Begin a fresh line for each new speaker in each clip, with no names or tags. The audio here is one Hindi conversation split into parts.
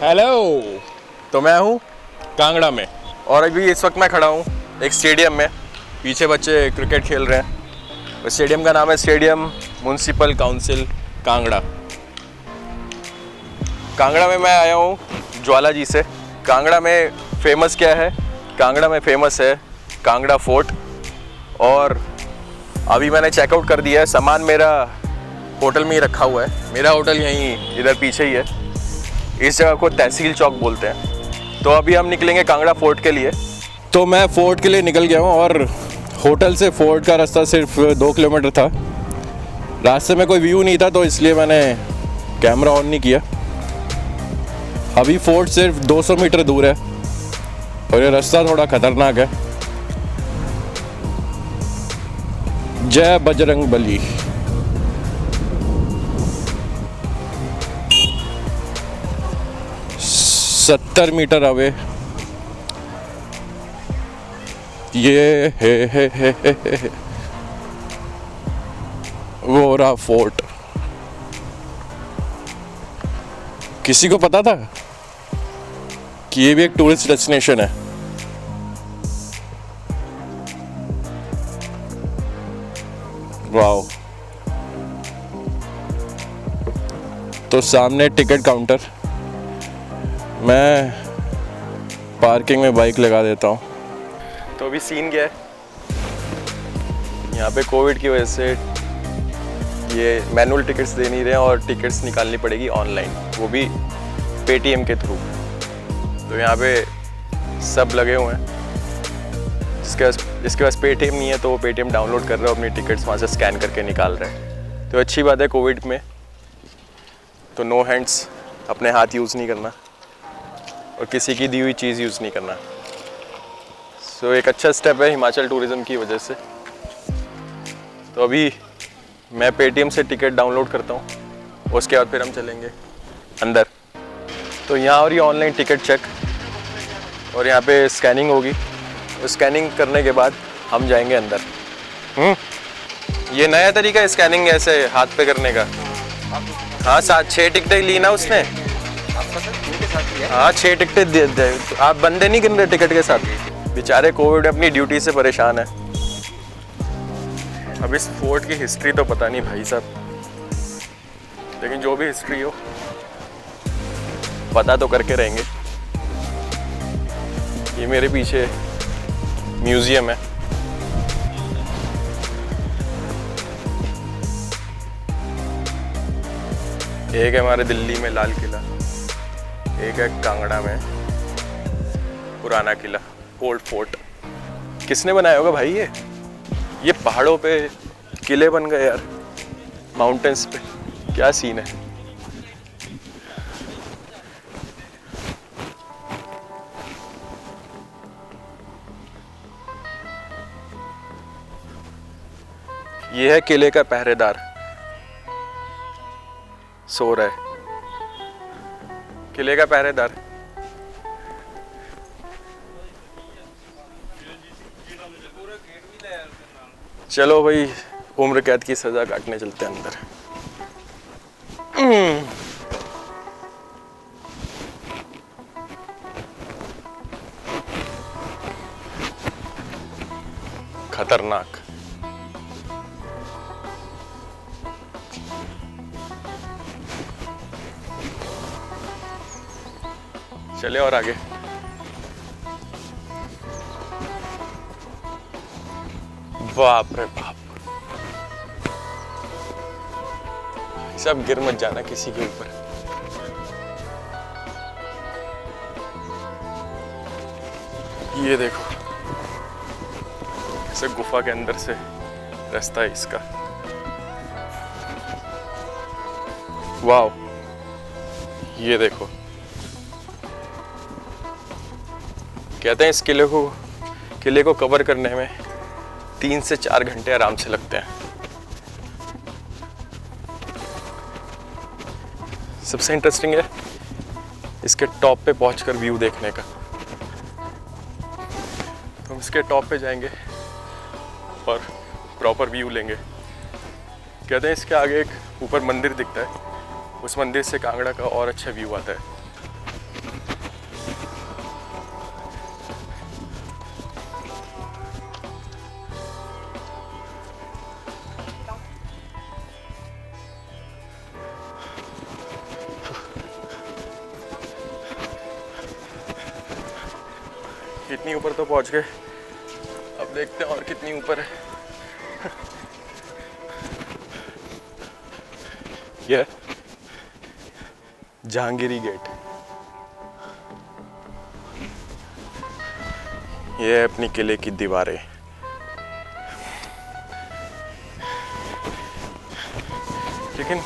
हेलो। तो मैं हूँ कांगड़ा में और अभी इस वक्त मैं खड़ा हूँ एक स्टेडियम में। पीछे बच्चे क्रिकेट खेल रहे हैं। उस स्टेडियम का नाम है stadium municipal council Kangra. Kangra में मैं आया हूँ ज्वाला जी से। कांगड़ा में फेमस क्या है? कांगड़ा में फेमस है कांगड़ा फोर्ट। और अभी मैंने चेकआउट कर दिया है। सामान मेरा होटल में ही रखा हुआ है। मेरा होटल यहीं इधर पीछे ही है। इस जगह को तहसील चौक बोलते हैं। तो अभी हम निकलेंगे कांगड़ा फोर्ट के लिए। तो मैं फोर्ट के लिए निकल गया हूँ और होटल से फोर्ट का रास्ता सिर्फ 2 किलोमीटर था। रास्ते में कोई व्यू नहीं था तो इसलिए मैंने कैमरा ऑन नहीं किया। अभी फोर्ट सिर्फ 200 मीटर दूर है और ये रास्ता थोड़ा खतरनाक है। जय बजरंग बली। सत्तर मीटर अवे ये है वोरा फोर्ट। किसी को पता था कि ये भी एक टूरिस्ट डेस्टिनेशन है? वाओ। तो सामने टिकट काउंटर। मैं पार्किंग में बाइक लगा देता हूँ। तो अभी सीन क्या है, यहाँ पे कोविड की वजह से ये मैनुअल टिकट्स दे नहीं रहे हैं और टिकट्स निकालनी पड़ेगी ऑनलाइन, वो भी पेटीएम के थ्रू। तो यहाँ पे सब लगे हुए हैं। जिसके पास पेटीएम नहीं है तो वो पेटीएम डाउनलोड कर रहा है, अपनी टिकट्स वहाँ से स्कैन करके निकाल रहे हैं। तो अच्छी बात है कोविड में तो नो हैंड्स, अपने हाथ यूज़ नहीं करना और किसी की दी हुई चीज़ यूज़ नहीं करना। सो एक अच्छा स्टेप है हिमाचल टूरिज़्म की वजह से। तो अभी मैं पेटीएम से टिकट डाउनलोड करता हूँ, उसके बाद फिर हम चलेंगे अंदर। तो यहाँ और ये ऑनलाइन टिकट चेक और यहाँ पे स्कैनिंग होगी। स्कैनिंग करने के बाद हम जाएंगे अंदर। ये नया तरीका है स्कैनिंग ऐसे हाथ पे करने का। हाँ 6 टिकटें ली ना उसने। हाँ 6 टिकटें दे। आप बंदे नहीं गिन रहे टिकट के साथ? बेचारे कोविड अपनी ड्यूटी से परेशान है। अब इस फोर्ट की हिस्ट्री तो पता नहीं भाई साहब, लेकिन जो भी हिस्ट्री हो पता तो करके रहेंगे। ये मेरे पीछे म्यूजियम है। एक है हमारे दिल्ली में लाल किला, एक है कांगड़ा में पुराना किला ओल्ड फोर्ट। किसने बनाया होगा भाई ये पहाड़ों पे किले बन गए यार, माउंटेन्स पे। क्या सीन है। ये है किले का पहरेदार, सो रहा है। किले का पहरेदार। चलो भाई उम्र कैद की सजा काटने चलते हैं अंदर। खतरनाक। चले और आगे। बाप रे बाप। सब गिर मत जाना किसी के ऊपर। ये देखो ऐसे गुफा के अंदर से रास्ता है इसका। वाओ। ये देखो, कहते हैं इस किले को कवर करने में 3 से 4 घंटे आराम से लगते हैं। सबसे इंटरेस्टिंग है इसके टॉप पे पहुंचकर व्यू देखने का। तो हम इसके टॉप पे जाएंगे और प्रॉपर व्यू लेंगे। कहते हैं इसके आगे एक ऊपर मंदिर दिखता है, उस मंदिर से कांगड़ा का और अच्छा व्यू आता है। कितनी ऊपर तो पहुंच गए, अब देखते हैं और कितनी ऊपर है। ये जहांगीरी गेट, ये है अपनी किले की दीवारें। लेकिन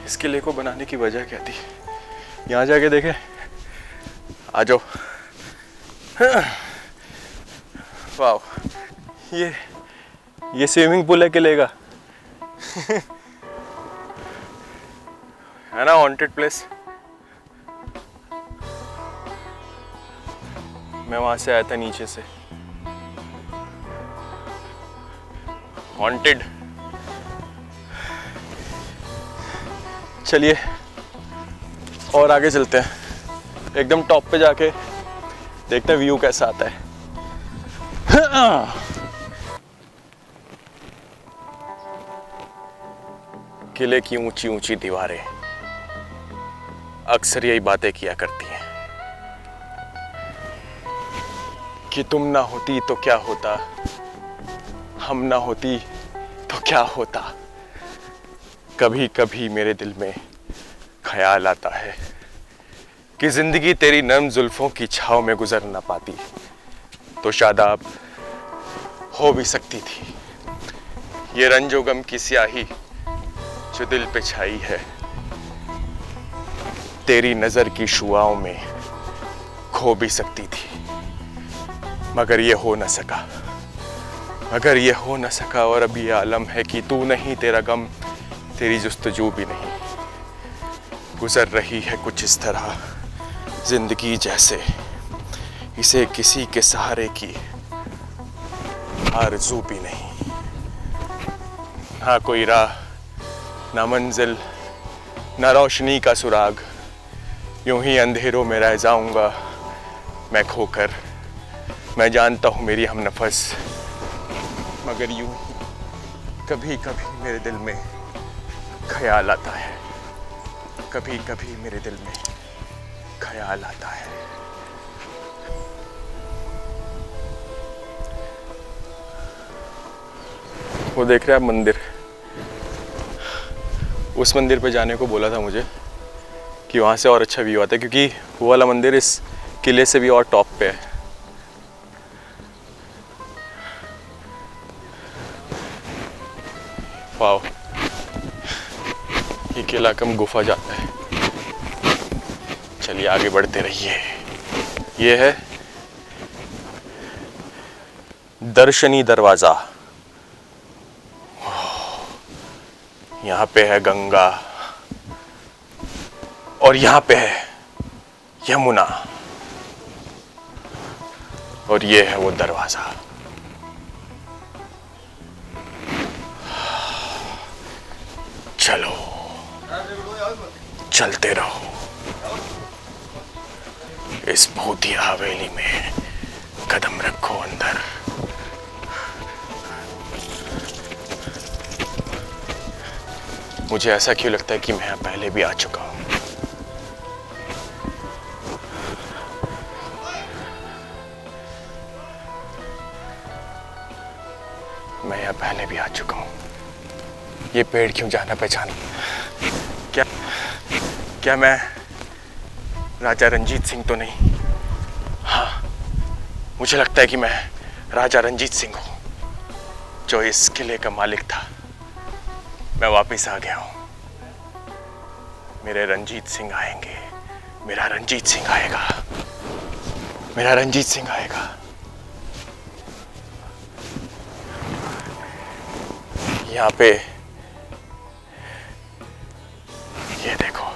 इस किले को बनाने की वजह क्या थी? यहाँ जाके देखें, आ जाओ। वाह, ये स्विमिंग पूल है किले का। है ना हॉन्टेड प्लेस। मैं वहां से आया था नीचे से। हॉन्टेड। चलिए और आगे चलते हैं, एकदम टॉप पे जाके देखते हैं व्यू कैसा आता है। किले की ऊंची ऊंची दीवारें अक्सर यही बातें किया करती हैं कि तुम ना होती तो क्या होता, हम ना होती तो क्या होता। कभी कभी मेरे दिल में ख्याल आता है कि जिंदगी तेरी नर्म जुल्फों की छाव में गुजर ना पाती तो शादाब हो भी सकती थी। ये रंजो गम की स्याही जो दिल पे छाई है, तेरी नजर की शुआओं में खो भी सकती थी, मगर ये हो न सका, मगर ये हो न सका। और अब ये आलम है कि तू नहीं, तेरा गम, तेरी जुस्तजू भी नहीं। गुजर रही है कुछ इस तरह जिंदगी जैसे इसे किसी के सहारे की आरज़ू भी नहीं। ना कोई राह, ना मंजिल, ना रोशनी का सुराग, यूं ही अंधेरों में रह जाऊंगा मैं खोकर। मैं जानता हूं मेरी हमनफस, मगर यूं कभी कभी मेरे दिल में ख्याल आता है, कभी कभी मेरे दिल में ख्याल आता है। वो देख रहे हैं आप मंदिर, उस मंदिर पे जाने को बोला था मुझे कि वहाँ से और अच्छा व्यू आता है, क्योंकि वो वाला मंदिर इस किले से भी और टॉप पे है। वाओ, ये किला कम गुफा जाता है। चलिए आगे बढ़ते रहिए। ये है दर्शनी दरवाजा। यहाँ पे है गंगा और यहाँ पे है यमुना, और ये है वो दरवाजा। चलो चलते रहो इस भूतिया हवेली में, कदम रखो अंदर। मुझे ऐसा क्यों लगता है कि मैं यहाँ पहले भी आ चुका हूँ। मैं यहाँ पहले भी आ चुका हूँ। ये पेड़ क्यों जाना पहचाना? क्या मैं राजा रंजीत सिंह तो नहीं? हाँ, मुझे लगता है कि मैं राजा रंजीत सिंह हूँ, जो इस किले का मालिक था। मैं वापस आ गया हूँ। मेरे रंजीत सिंह आएंगे, मेरा रंजीत सिंह आएगा, मेरा रंजीत सिंह आएगा। यहाँ पे ये देखो,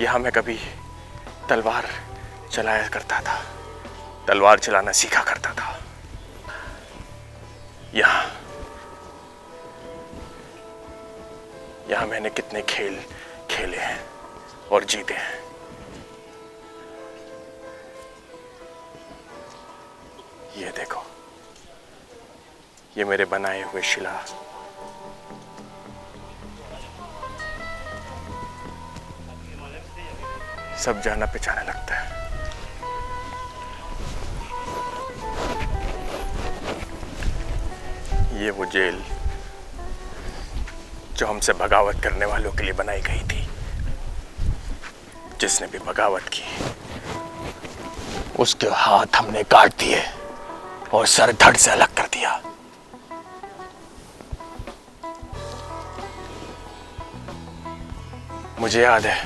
यहाँ मैं कभी तलवार चलाया करता था, तलवार चलाना सीखा करता था। यहाँ मैंने कितने खेल खेले हैं और जीते हैं। ये देखो, ये मेरे बनाए हुए शिला। सब जाना पहचाना लगता है। ये वो जेल जो हमसे बगावत करने वालों के लिए बनाई गई थी। जिसने भी बगावत की उसके हाथ हमने काट दिए और सर धड़ से अलग कर दिया। मुझे याद है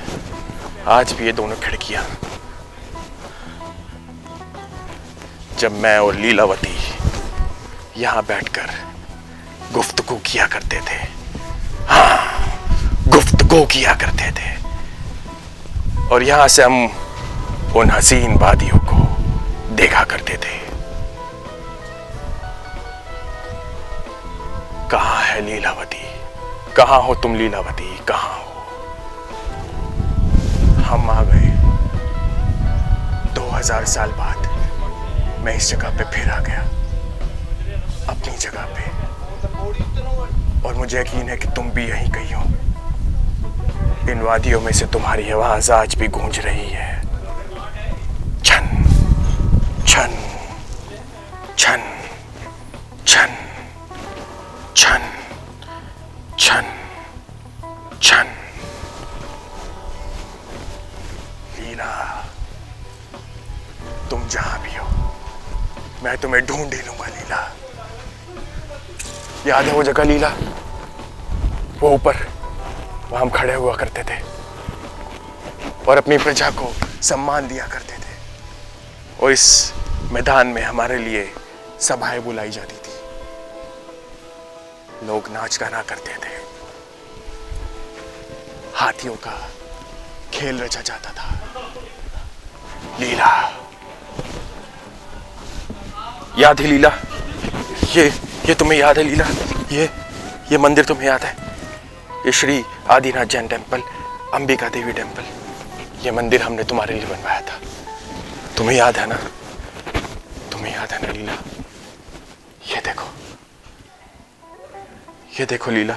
आज भी ये दोनों खिड़कियां, जब मैं और लीलावती यहां बैठकर गुफ्तगू किया करते थे। हाँ, गुफ्तगू किया करते थे। और यहां से हम उन हसीन वादियों को देखा करते थे। कहां है लीलावती? कहां हो तुम लीलावती? कहां हो? हम आ गए 2000 साल बाद। मैं इस जगह पे फिर आ गया, अपनी जगह पे। और मुझे यकीन है कि तुम भी यहीं कहीं हो। इन वादियों में से तुम्हारी आवाज आज भी गूंज रही है। छन छन छन छन छन छन छन। लीला, तुम जहां भी हो मैं तुम्हें ढूंढ ही लूंगा। लीला, याद है वो जगह लीला? वो ऊपर वहां हम खड़े हुआ करते थे और अपनी प्रजा को सम्मान दिया करते थे। और इस मैदान में हमारे लिए सभाएं बुलाई जाती थी, लोग नाच गाना करते थे, हाथियों का खेल रचा जाता था। लीला, याद है लीला? ये तुम्हें याद है लीला? ये मंदिर तुम्हें याद है? ये श्री आदिनाथ जैन टेम्पल, अंबिका देवी टेम्पल, ये मंदिर हमने तुम्हारे लिए बनवाया था। तुम्हें याद है ना? तुम्हें याद है ना लीला? ये देखो लीला,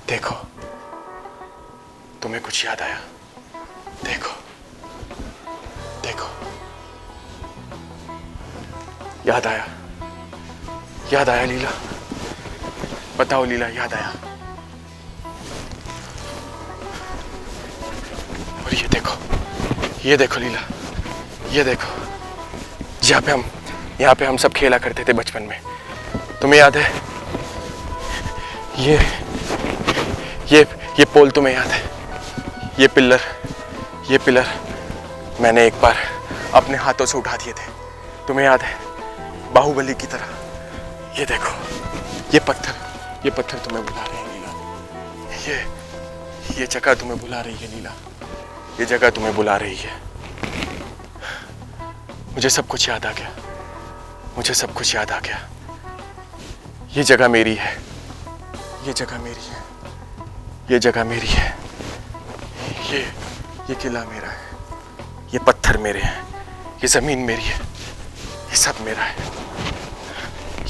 देखो, तुम्हें कुछ याद आया? देखो देखो, याद आया? याद आया लीला? बताओ लीला, याद आया? और ये देखो लीला, ये देखो, यहाँ पे हम सब खेला करते थे बचपन में। तुम्हें याद है? ये पोल तुम्हें याद है? ये पिलर मैंने एक बार अपने हाथों से उठा दिए थे। तुम्हें याद है? बाहुबली की तरह। ये देखो, ये पत्थर तुम्हें बुला रहे हैं लीला। ये जगह तुम्हें बुला रही है लीला, ये जगह तुम्हें बुला रही है। मुझे सब कुछ याद आ गया, मुझे सब कुछ याद आ गया। ये जगह मेरी है, ये जगह मेरी है, ये जगह मेरी है। ये किला मेरा है, ये पत्थर मेरे हैं, ये जमीन मेरी है, ये सब मेरा है।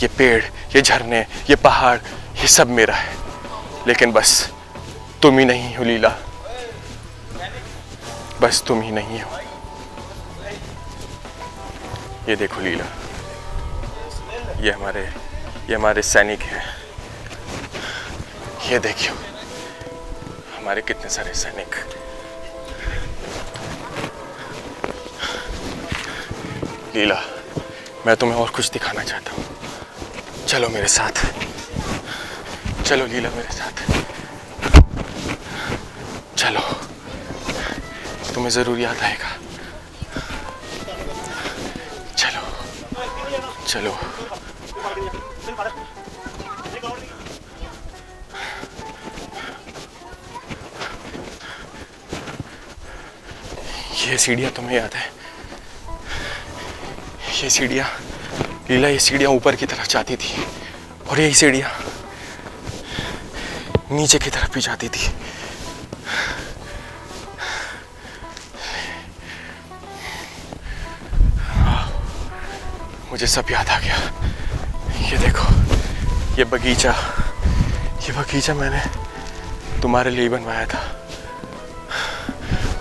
ये पेड़, ये झरने, ये पहाड़, ये सब मेरा है। लेकिन बस तुम ही नहीं हो लीला, बस तुम ही नहीं हो। ये देखो लीला, ये हमारे सैनिक हैं। ये देखियो, हमारे कितने सारे सैनिक। लीला, मैं तुम्हें और कुछ दिखाना चाहता हूँ। चलो मेरे साथ, चलो लीला मेरे साथ, चलो, तुम्हें जरूर याद आएगा। चलो चलो। ये सीढ़ियाँ तुम्हें याद है? ये सीढ़ियाँ लीला, ये सीढ़ियाँ ऊपर की तरफ जाती थी और यही सीढ़ियाँ नीचे की तरफ भी जाती थी। मुझे सब याद आ गया। ये देखो, ये बगीचा मैंने तुम्हारे लिए बनवाया था।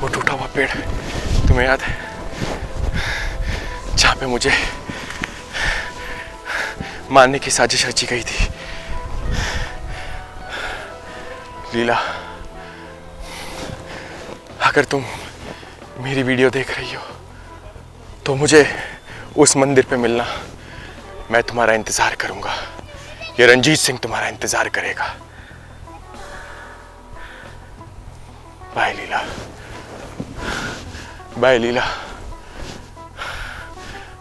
वो टूटा हुआ पेड़ तुम्हें याद है? जहाँ पे मुझे मारने की साजिश रची गई थी। लीला, अगर तुम मेरी वीडियो देख रही हो तो मुझे उस मंदिर पे मिलना। मैं तुम्हारा इंतजार करूंगा। ये रंजीत सिंह तुम्हारा इंतजार करेगा। बाय लीला, बाय लीला,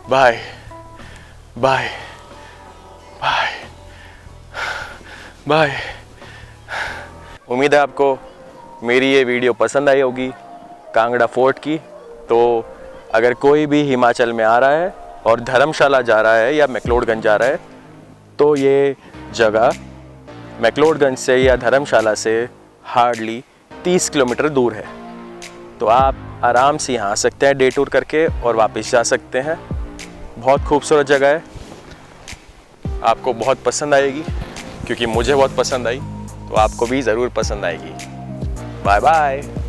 बाय बाय बाय बाय। उम्मीद है आपको मेरी ये वीडियो पसंद आई होगी कांगड़ा फोर्ट की। तो अगर कोई भी हिमाचल में आ रहा है और धर्मशाला जा रहा है या मैक्लोडगंज जा रहा है तो ये जगह मैक्लोडगंज से या धर्मशाला से हार्डली 30 किलोमीटर दूर है। तो आप आराम से यहाँ आ सकते हैं डे टूर करके और वापस जा सकते हैं। बहुत खूबसूरत जगह है, आपको बहुत पसंद आएगी क्योंकि मुझे बहुत पसंद आई, तो आपको भी ज़रूर पसंद आएगी। Bye bye.